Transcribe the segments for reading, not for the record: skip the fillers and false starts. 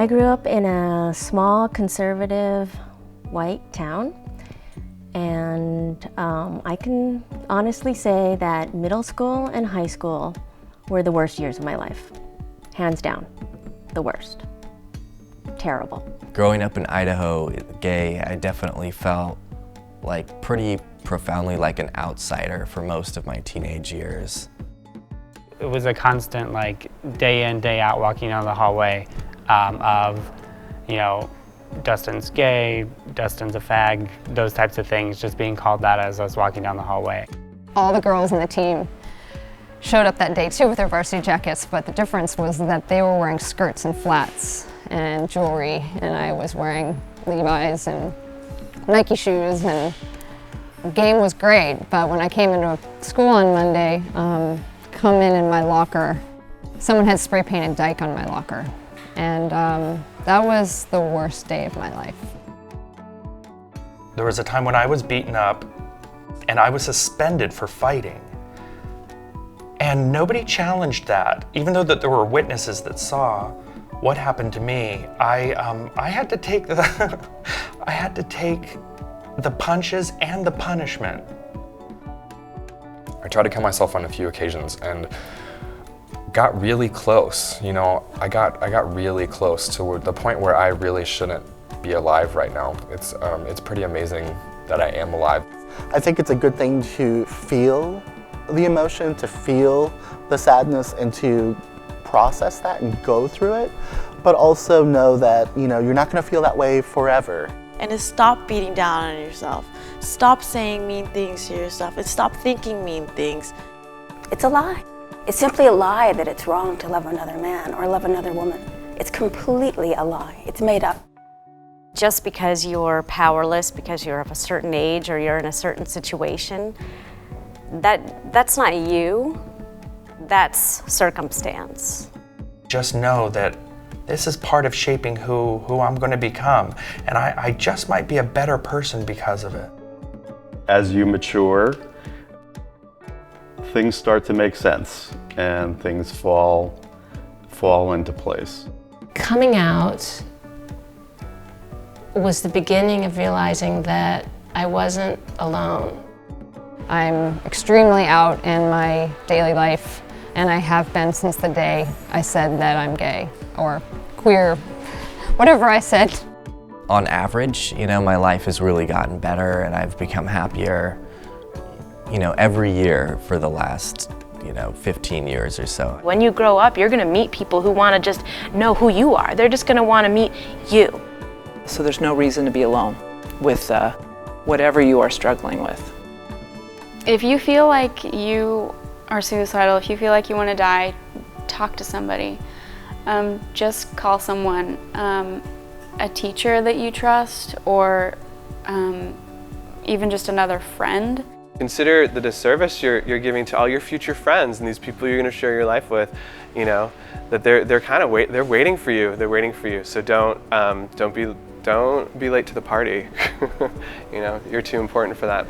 I grew up in a small conservative white town, and I can honestly say that middle school and high school were the worst years of my life. Hands down, the worst. Terrible. Growing up in Idaho, gay, I definitely felt like pretty profoundly like an outsider for most of my teenage years. It was a constant, like, day in, day out, walking down the hallway of, you know, Dustin's gay, Dustin's a fag, those types of things, just being called that as I was walking down the hallway. All the girls in the team showed up that day too with their varsity jackets, but the difference was that they were wearing skirts and flats and jewelry, and I was wearing Levi's and Nike shoes, and the game was great, but when I came into school on Monday, come in my locker, someone had spray painted Dyke on my locker, and that was the worst day of my life. There was a time when I was beaten up and I was suspended for fighting. And nobody challenged that, even though that there were witnesses that saw what happened to me. I had to take the I had to take the punches and the punishment. I tried to kill myself on a few occasions and got really close. You know, I got really close to the point where I really shouldn't be alive right now. It's pretty amazing that I am alive. I think it's a good thing to feel the emotion, to feel the sadness, and to process that and go through it, but also know that, you know, you're not going to feel that way forever. And to stop beating down on yourself. Stop saying mean things to yourself, and stop thinking mean things. It's a lie. It's simply a lie that it's wrong to love another man or love another woman. It's completely a lie. It's made up. Just because you're powerless, because you're of a certain age or you're in a certain situation, that's not you, that's circumstance. Just know that this is part of shaping who I'm going to become, and I just might be a better person because of it. As you mature, things start to make sense and things fall into place. Coming out was the beginning of realizing that I wasn't alone. I'm extremely out in my daily life, and I have been since the day I said that I'm gay or queer, whatever I said. On average, you know, my life has really gotten better and I've become happier, you know, every year for the last, 15 years or so. When you grow up, you're gonna meet people who wanna just know who you are. They're just gonna wanna meet you. So there's no reason to be alone with whatever you are struggling with. If you feel like you are suicidal, if you feel like you want to die, talk to somebody. Just call someone, a teacher that you trust, or even just another friend. Consider the disservice you're giving to all your future friends and these people you're going to share your life with. You know that they're waiting for you. They're waiting for you. So don't be late to the party. You know, you're too important for that.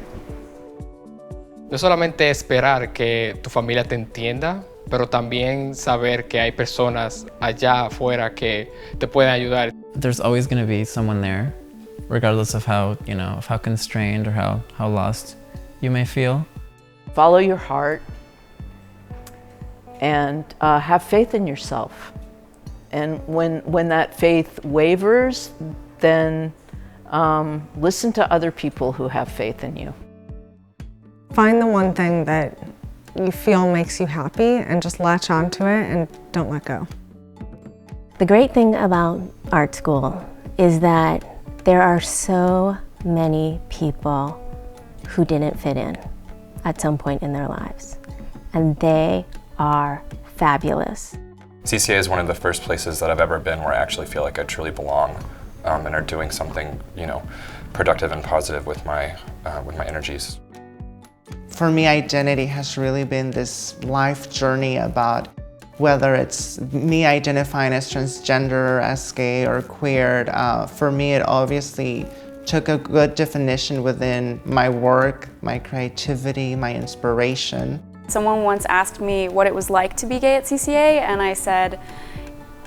No solamente esperar que tu familia te entienda, pero también saber que hay personas allá afuera que te pueden ayudar. There's always going to be someone there, regardless of how, of how constrained or how lost you may feel. Follow your heart and have faith in yourself. And when that faith wavers, then listen to other people who have faith in you. Find the one thing that you feel makes you happy and just latch onto it and don't let go. The great thing about art school is that there are so many people who didn't fit in at some point in their lives, and they are fabulous. CCA is one of the first places that I've ever been where I actually feel like I truly belong and are doing something, productive and positive with my energies. For me, identity has really been this life journey about whether it's me identifying as transgender, as gay, or queer. For me, it obviously took a good definition within my work, my creativity, my inspiration. Someone once asked me what it was like to be gay at CCA, and I said,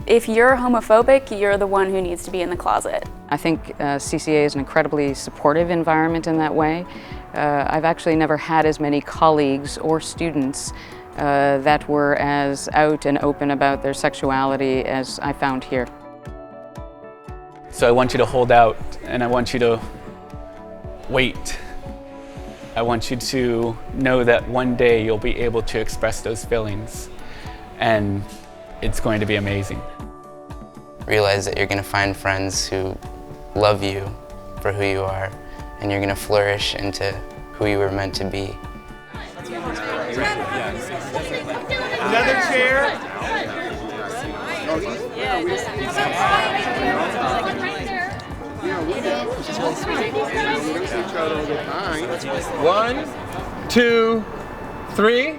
If you're homophobic, you're the one who needs to be in the closet. I think CCA is an incredibly supportive environment in that way. I've actually never had as many colleagues or students that were as out and open about their sexuality as I found here. So I want you to hold out, and I want you to wait. I want you to know that one day you'll be able to express those feelings, and it's going to be amazing. Realize that you're going to find friends who love you for who you are, and you're going to flourish into who you were meant to be. Another chair. One, two, three.